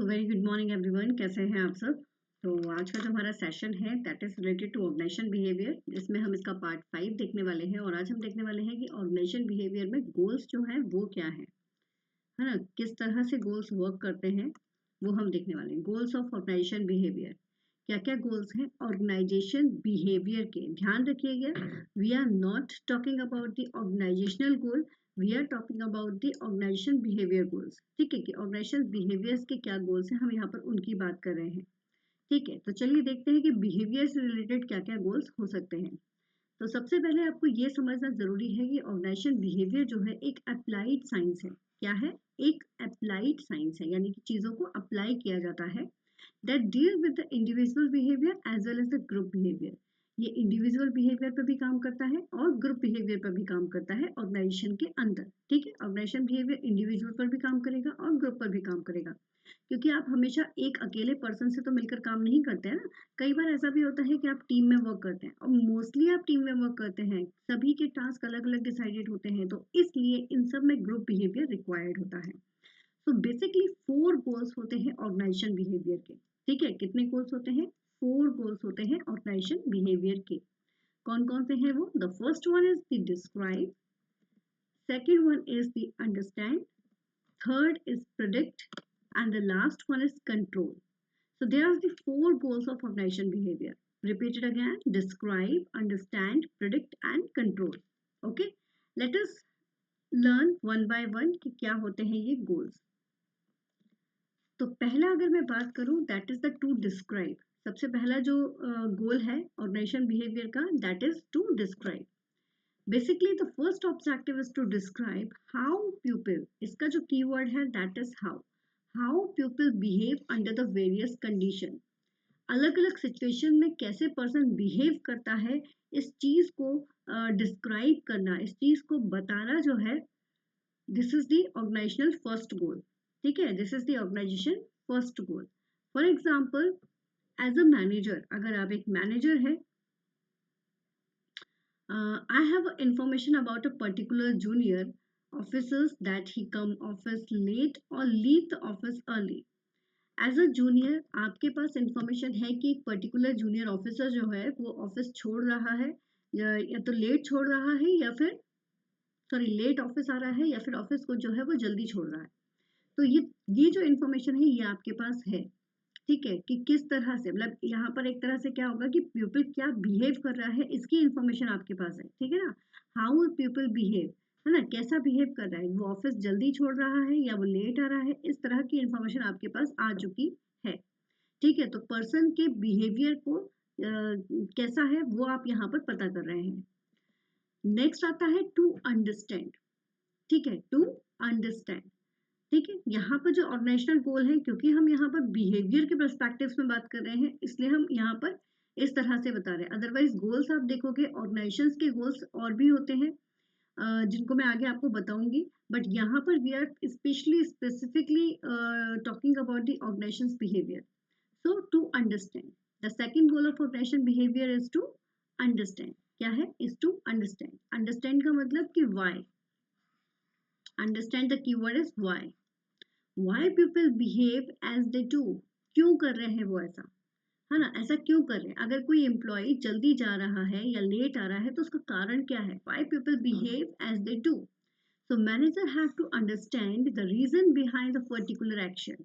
So very good morning everyone, कैसे हैं आप सब। तो आज का जो हमारा सेशन है that is related to organisation behaviour, जिसमें हम इसका पार्ट 5 देखने वाले हैं। और आज हम देखने वाले हैं कि ऑर्गेनाइजेशन बिहेवियर में गोल्स जो हैं वो क्या है ना, किस तरह से गोल्स वर्क करते हैं वो हम देखने वाले हैं। गोल्स ऑफ ऑर्गेनाइजेशन बिहेवियर, क्या क्या गोल्स हैं ऑर्गेनाइजेशन बिहेवियर के। ध्यान रखिएगा, we are not talking about the organisational goal, we are talking about the organisation behaviour goals. ठीक है, कि ऑर्गेनाइजेशन बिहेवियर्स के क्या गोल्स हैं, हम यहाँ पर उनकी बात कर रहे हैं। ठीक है, तो चलिए देखते हैं कि बिहेवियर से रिलेटेड क्या क्या गोल्स हो सकते हैं। तो सबसे पहले आपको ये समझना जरूरी है कि ऑर्गेनाइजेशन बिहेवियर जो है एक अप्लाइड साइंस है। क्या है? एक अप्लाइड साइंस है, यानी कि चीजों को अप्लाई किया जाता है। That deal with the individual behaviour as well as the group behaviour. ये इंडिविजुअल बिहेवियर पर भी काम करता है और ग्रुप बिहेवियर पर भी काम करता है ऑर्गेनाइजेशन के अंदर। ठीक है, ऑर्गेनाइजेशन बिहेवियर इंडिविजुअल पर भी काम करेगा और ग्रुप पर भी काम करेगा, क्योंकि आप हमेशा एक अकेले पर्सन से तो मिलकर काम नहीं करते हैं ना। कई बार ऐसा भी होता है कि आप टीम में वर्क करते हैं, और मोस्टली आप टीम में वर्क करते हैं, सभी के टास्क अलग अलग डिसाइडेड होते हैं, तो इसलिए इन सब में ग्रुप बिहेवियर रिक्वायर्ड होता है। तो बेसिकली 4 गोल्स होते हैं ऑर्गेनाइजेशन बिहेवियर के। ठीक है, कितने गोल्स होते हैं? 4 गोल्स होते हैं ऑर्गेनाइजेशन बिहेवियर के। कौन कौन से हैं वो? The first one is the describe, second one is the understand, third is predict, and the last one is control. So there are the 4 goals of organization behavior. Repeat it again: describe, understand, predict and control. Okay, let us learn one by one कि क्या होते हैं ये goals. तो पहला अगर मैं बात करूं, that is the to describe. सबसे पहला जो गोल है ऑर्गेनाइजेशन बिहेवियर का, that is to describe. Basically the first objective is to describe how people, इसका जो keyword है that is how people behave under the various condition. अलग अलग सिचुएशन में कैसे पर्सन बिहेव करता है, इस चीज को डिस्क्राइब करना, इस चीज को बताना जो है, this is the organisational first goal. ठीक है, this is the organisation first goal. For example, as a manager, अगर आप एक मैनेजर है, I have information about a particular junior officers that he come office late or leave the office early. As a junior आपके पास information है कि एक particular junior officer जो है वो ऑफिस छोड़ रहा है, या तो लेट छोड़ रहा है, या फिर सॉरी लेट ऑफिस आ रहा है, या फिर ऑफिस को जो है वो जल्दी छोड़ रहा है। तो ये जो इंफॉर्मेशन है ये आपके पास है। ठीक है, कि किस तरह से, मतलब यहाँ पर एक तरह से क्या होगा कि पीपल क्या बिहेव कर रहा है, इसकी इंफॉर्मेशन आपके पास है। ठीक है ना, हाउ पीपल बिहेव, है ना, कैसा बिहेव कर रहा है, वो ऑफिस जल्दी छोड़ रहा है या वो लेट आ रहा है, इस तरह की इंफॉर्मेशन आपके पास आ चुकी है। ठीक है, तो पर्सन के बिहेवियर को कैसा है वो आप यहाँ पर पता कर रहे हैं। नेक्स्ट आता है टू अंडरस्टैंड। ठीक है, टू अंडरस्टैंड। ठीक है, यहाँ पर जो ऑर्गेनाइजेशनल गोल है, क्योंकि हम यहाँ पर बिहेवियर के पर्सपेक्टिव्स में बात कर रहे हैं, इसलिए हम यहाँ पर इस तरह से बता रहे हैं। अदरवाइज गोल्स आप देखोगे, ऑर्गेनाइजेशंस के गोल्स और भी होते हैं, जिनको मैं आगे आपको बताऊंगी, बट यहाँ पर we are specifically talking about the organisations behaviour. So to understand, the second goal of organisation behaviour is to understand. क्या है? Is to understand. अंडरस्टैंड का मतलब कि why. Understand the keyword is why. Why people behave as they do, क्यों कर रहे हैं वो ऐसा, है ना, ऐसा क्यों कर रहे हैं। अगर कोई एम्प्लॉय जल्दी जा रहा है या लेट आ रहा है तो उसका कारण क्या है, why people behave as they do. So manager have to understand the reason behind the particular action.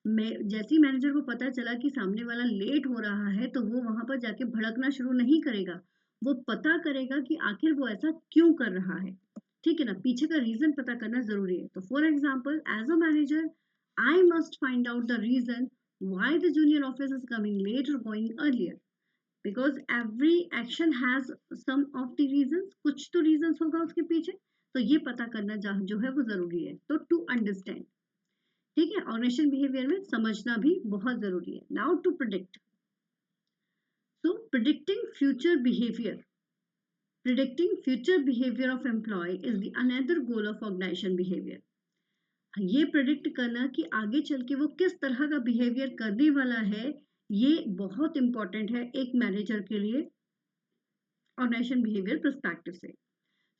जैसे ही मैनेजर को पता चला कि सामने वाला लेट हो रहा है, तो वो वहां पर जाके भड़कना शुरू नहीं करेगा, वो पता करेगा कि आखिर वो ऐसा क्यों कर रहा है। ठीक है ना, पीछे का रीजन पता करना जरूरी है। तो for example, as a manager I must find out the reason why the junior officer is coming late or going earlier, because every action has some of the reasons, कुछ तो reasons होगा उसके पीछे, तो ये पता करना जो है वो जरूरी है। तो टू अंडरस्टैंड। ठीक है, ऑर्गेनाइजेशन बिहेवियर में समझना भी बहुत जरूरी है। Now to predict. So predicting future behaviour, predicting future behavior of employee is the another goal of organization behavior. ये प्रिडिक्ट करना कि आगे चल के वो किस तरह का बिहेवियर करने वाला है, ये बहुत इंपॉर्टेंट है एक मैनेजर के लिए ऑर्गेनाइजेशन बिहेवियर पर्सपेक्टिव से।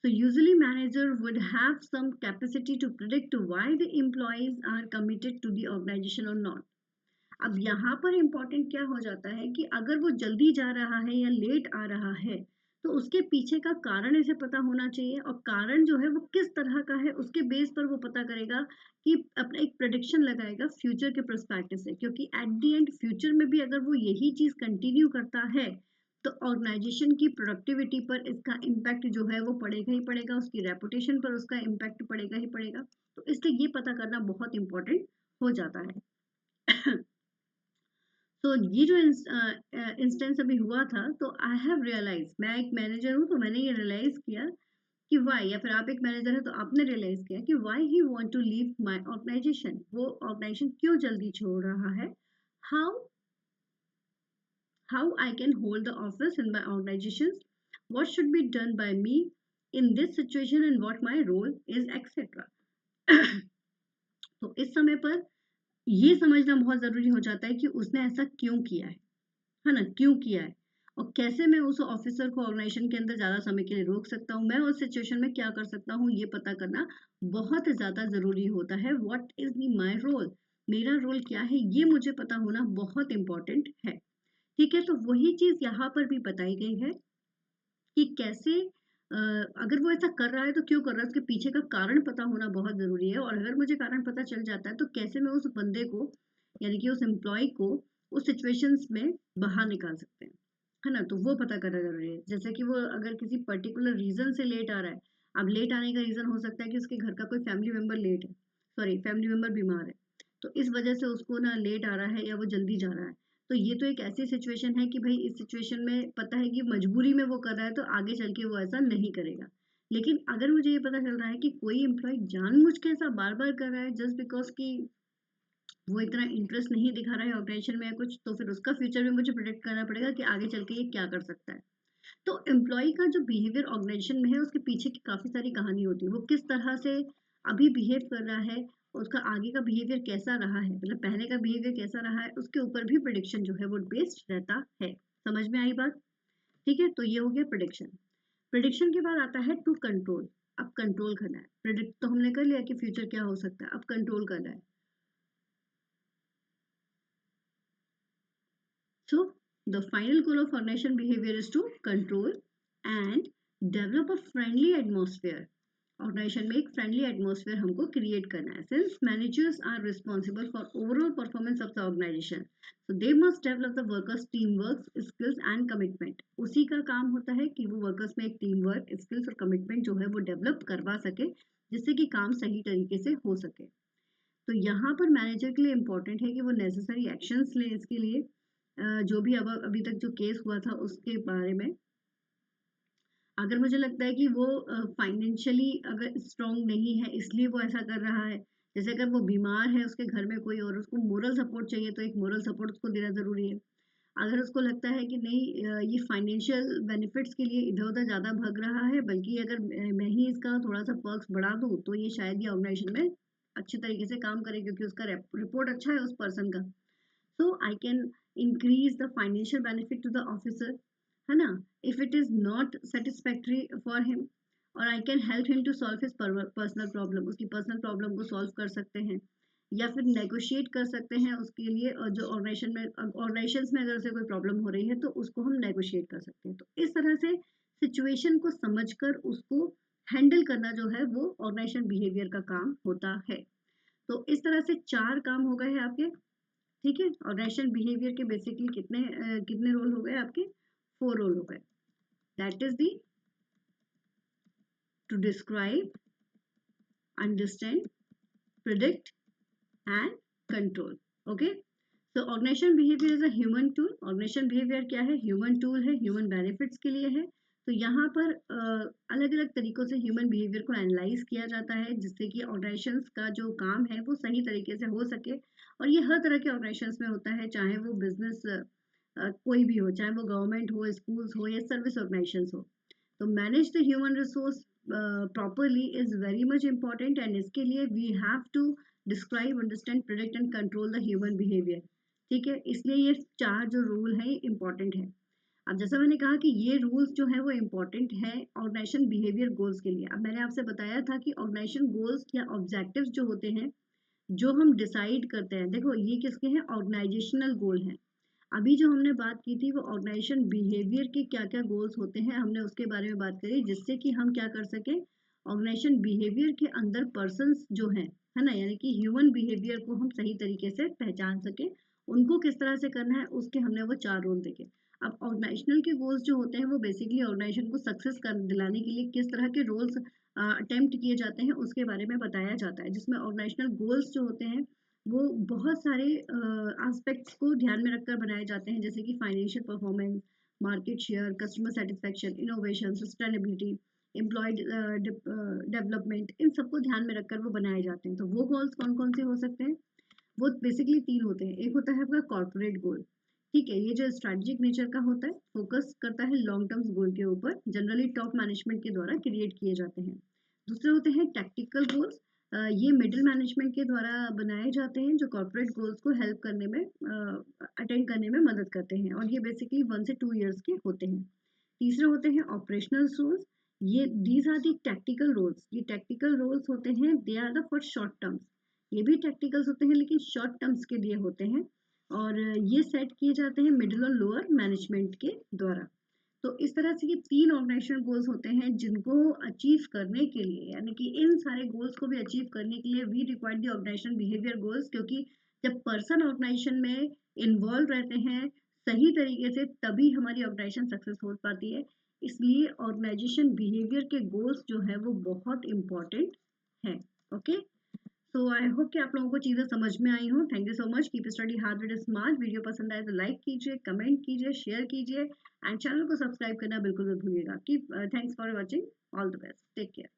So usually manager would have some capacity to predict why the employees are committed to the organization or not. अब यहाँ पर इम्पोर्टेंट क्या हो जाता है कि अगर वो जल्दी जा रहा है या लेट आ रहा है, तो उसके पीछे का कारण इसे पता होना चाहिए, और कारण जो है वो किस तरह का है उसके बेस पर वो पता करेगा कि अपना एक प्रेडिक्शन लगाएगा फ्यूचर के पर्सपेक्टिव से, क्योंकि एट द एंड फ्यूचर में भी अगर वो यही चीज कंटिन्यू करता है तो ऑर्गेनाइजेशन की प्रोडक्टिविटी पर इसका इम्पैक्ट जो है वो पड़ेगा ही पड़ेगा, उसकी रेपुटेशन पर उसका इम्पैक्ट पड़ेगा ही पड़ेगा। तो इसलिए ये पता करना बहुत इंपॉर्टेंट हो जाता है। तो ये जो इंस्टेंस अभी हुआ था, तो आई हैव रियलाइज, मैं एक मैनेजर हूँ तो मैंने ये रियलाइज किया कि वाई, या फिर आप एक मैनेजर है तो आपने रियलाइज किया कि why he want to leave my organisation, वो ऑर्गेनाइजेशन क्यों जल्दी छोड़ रहा है। How how I can hold the office in my organisation, what should be done by me in this situation and what my role is etcetera. तो इस समय पर ये समझना बहुत जरूरी हो जाता है कि उसने ऐसा क्यों किया है ना, क्यों किया है, और कैसे मैं उस ऑफिसर को ऑर्गेनाइजेशन के अंदर ज़्यादा समय के लिए रोक सकता हूँ, मैं उस सिचुएशन में क्या कर सकता हूँ, ये पता करना बहुत ज़्यादा ज़रूरी होता है। व्हाट इज़ माय रोल, मेरा रोल क्या है, ये मुझे पता होना बहुत इंपॉर्टेंट है। ठीक है, तो वही चीज़ यहाँ पर भी बताई गई है कि कैसे अगर वो ऐसा कर रहा है तो क्यों कर रहा है, उसके पीछे का कारण पता होना बहुत ज़रूरी है, और अगर मुझे कारण पता चल जाता है तो कैसे मैं उस बंदे को, यानी कि उस एम्प्लॉय को उस सिचुएशंस में बाहर निकाल सकते हैं, है ना। तो वो पता करना ज़रूरी है। जैसे कि वो अगर किसी पर्टिकुलर रीज़न से लेट आ रहा है, अब लेट आने का रीज़न हो सकता है कि उसके घर का कोई फैमिली मेम्बर लेट है, सॉरी फैमिली मेम्बर बीमार है, तो इस वजह से उसको ना लेट आ रहा है या वो जल्दी जा रहा है। तो ये तो एक ऐसी सिचुएशन है कि भाई इस सिचुएशन में पता है कि मजबूरी में वो कर रहा है, तो आगे चल के वो ऐसा नहीं करेगा। लेकिन अगर मुझे ये पता चल रहा है कि कोई एम्प्लॉय जानबूझ के ऐसा बार बार कर रहा है जस्ट बिकॉज कि वो इतना इंटरेस्ट नहीं दिखा रहा है ऑर्गेनाइजेशन में या कुछ, तो फिर उसका फ्यूचर भी मुझे प्रिडिक्ट करना पड़ेगा कि आगे चल के ये क्या कर सकता है। तो एम्प्लॉय का जो बिहेवियर ऑर्गेनाइजेशन में है उसके पीछे की काफ़ी सारी कहानी होती है, वो किस तरह से अभी बिहेव कर रहा है, उसका आगे का बिहेवियर कैसा रहा है, मतलब पहले का बिहेवियर कैसा रहा है, उसके ऊपर भी प्रिडिक्शन जो है वो बेस्ड रहता है। समझ में आई बात? ठीक है, तो ये हो गया प्रिडिक्शन। प्रिडिक्शन के बाद आता है टू कंट्रोल। अब कंट्रोल करना है, प्रिडिक्ट तो हमने कर लिया कि फ्यूचर क्या हो सकता है, अब कंट्रोल करना है। So the final goal of organization behavior is to control and develop a friendly atmosphere. Organisation में एक फ्रेंडली एटमोसफेयर हमको क्रिएट करना है, since managers are responsible for overall performance of the organisation, so they must develop the workers team work skills and commitment. उसी का काम होता है कि वो वर्कर्स में एक टीम वर्क स्किल्स और कमिटमेंट जो है वो डेवलप करवा सके, जिससे कि काम सही तरीके से हो सके। तो यहाँ पर मैनेजर के लिए इम्पोर्टेंट है कि वो नेसेसरी एक्शंस ले इसके लिए। जो भी अब अभी तक जो केस हुआ था उसके बारे में, अगर मुझे लगता है कि वो फाइनेंशियली अगर स्ट्रांग नहीं है इसलिए वो ऐसा कर रहा है, जैसे अगर वो बीमार है उसके घर में कोई और उसको मोरल सपोर्ट चाहिए, तो एक मोरल सपोर्ट उसको देना ज़रूरी है। अगर उसको लगता है कि नहीं ये फाइनेंशियल बेनिफिट्स के लिए इधर-उधर ज़्यादा भग रहा है, बल्कि अगर मैं ही इसका थोड़ा-सा पर्क्स बढ़ा दूँ, तो ये शायद ये ऑर्गेनाइजेशन में अच्छे तरीके से काम करे, क्योंकि उसका रिपोर्ट अच्छा है उस पर्सन का। So I can increase the financial benefit to the officer, है ना, if it is not satisfactory for him, और I can help him to solve his personal problem, उसकी personal problem को solve कर सकते हैं, या फिर negotiate कर सकते हैं उसके लिए, और जो ऑर्गेनाइजेशंस में अगर उसे कोई प्रॉब्लम हो रही है तो उसको हम नेगोशिएट कर सकते हैं। तो इस तरह से सिचुएशन को समझकर उसको हैंडल करना जो है वो ऑर्गेनाइजेशन बिहेवियर का काम होता है। तो इस तरह से 4 काम हो गए हैं आपके। ठीक है, और रैशनल बिहेवियर के बेसिकली कितने रोल हो गए आपके? 4 रोल हो गए। That is the to describe, understand, predict and control. Okay, तो organisation behaviour is a human tool. Organisation behaviour क्या है? ह्यूमन टूल है, ह्यूमन बेनिफिट्स के लिए है। तो यहाँ पर अलग अलग तरीकों से ह्यूमन बिहेवियर को एनालाइज किया जाता है, जिससे कि ऑर्गेनाइजेशन का जो काम है वो सही तरीके से हो सके। और ये हर तरह के ऑर्गेनाइजेशन में होता है, चाहे वो बिजनेस कोई भी हो, चाहे वो गवर्नमेंट हो, स्कूल्स हो या सर्विस ऑर्गेनाइजेशंस हो। तो manage the human resource properly is very much important, and इसके लिए we have to describe, understand, predict and control the human behaviour. ठीक है, इसलिए ये 4 जो रूल है इम्पॉर्टेंट है। अब जैसा मैंने कहा कि ये रूल्स जो है वो इम्पॉर्टेंट है ऑर्गेनाइजेशन बिहेवियर गोल्स के लिए। अब मैंने आपसे बताया था कि ऑर्गेनाइजेशन गोल्स या ऑब्जेक्टिव्स जो होते हैं जो हम डिसाइड करते हैं, देखो ये किसके हैं, ऑर्गेनाइजेशनल गोल हैं। अभी जो हमने बात की थी वो ऑर्गेनाइजेशन बिहेवियर के क्या क्या गोल्स होते हैं, हमने उसके बारे में बात करी, जिससे कि हम क्या कर सके, ऑर्गेनाइजेशन बिहेवियर के अंदर पर्सन्स जो हैं, है ना, यानी कि ह्यूमन बिहेवियर को हम सही तरीके से पहचान सके, उनको किस तरह से करना है, उसके हमने वो 4 रोल देखे। अब ऑर्गेनाइजेशनल के गोल्स जो होते हैं वो बेसिकली ऑर्गेनाइजेशन को सक्सेस कर दिलाने के लिए किस तरह के रोल्स अटेम्प्ट किए जाते हैं उसके बारे में बताया जाता है, जिसमें ऑर्गेनाइजेशनल गोल्स जो होते हैं वो बहुत सारे एस्पेक्ट्स को ध्यान में रखकर बनाए जाते हैं, जैसे कि financial performance, market share, customer satisfaction, innovation, sustainability, employ development, इन सबको ध्यान में रखकर वो बनाए जाते हैं। तो वो गोल्स कौन कौन से हो सकते हैं, वो बेसिकली 3 होते हैं। एक होता है आपका कॉर्पोरेट गोल, ठीक है, ये जो स्ट्रेटेजिक नेचर का होता है, फोकस करता है लॉन्ग टर्म्स गोल के ऊपर, जनरली टॉप मैनेजमेंट के द्वारा क्रिएट किए जाते हैं। दूसरे होते हैं टैक्टिकल गोल्स, ये मिडिल मैनेजमेंट के द्वारा बनाए जाते हैं, जो कॉर्पोरेट गोल्स को हेल्प करने में, अटेंड करने में मदद करते हैं, और ये बेसिकली 1 से 2 ईयर्स के होते हैं। तीसरे होते हैं ऑपरेशनल रोल्स, ये these are the tactical roles, ये टैक्टिकल रोल्स होते हैं, they are the for short terms, ये भी टैक्टिकल्स होते हैं लेकिन शॉर्ट टर्म्स के लिए होते हैं, और ये सेट किए जाते हैं मिडिल और लोअर मैनेजमेंट के द्वारा। तो इस तरह से ये 3 ऑर्गेनाइजेशनल गोल्स होते हैं जिनको अचीव करने के लिए, यानी कि इन सारे गोल्स को भी अचीव करने के लिए we require the organisation behaviour goals, क्योंकि जब पर्सन ऑर्गेनाइजेशन में इन्वॉल्व रहते हैं सही तरीके से तभी हमारी ऑर्गेनाइजेशन सक्सेस हो पाती है। इसलिए ऑर्गेनाइजेशन बिहेवियर के गोल्स जो है वो बहुत इंपॉर्टेंट है। ओके, सो आई होप कि आप लोगों को चीज़ें समझ में आई हो। Thank you so much, keep study hard with smart. Video पसंद आए तो लाइक कीजिए, कमेंट कीजिए, शेयर कीजिए, एंड चैनल को सब्सक्राइब करना बिल्कुल मत भूलिएगा। Keep thanks for watching, all the best, take care.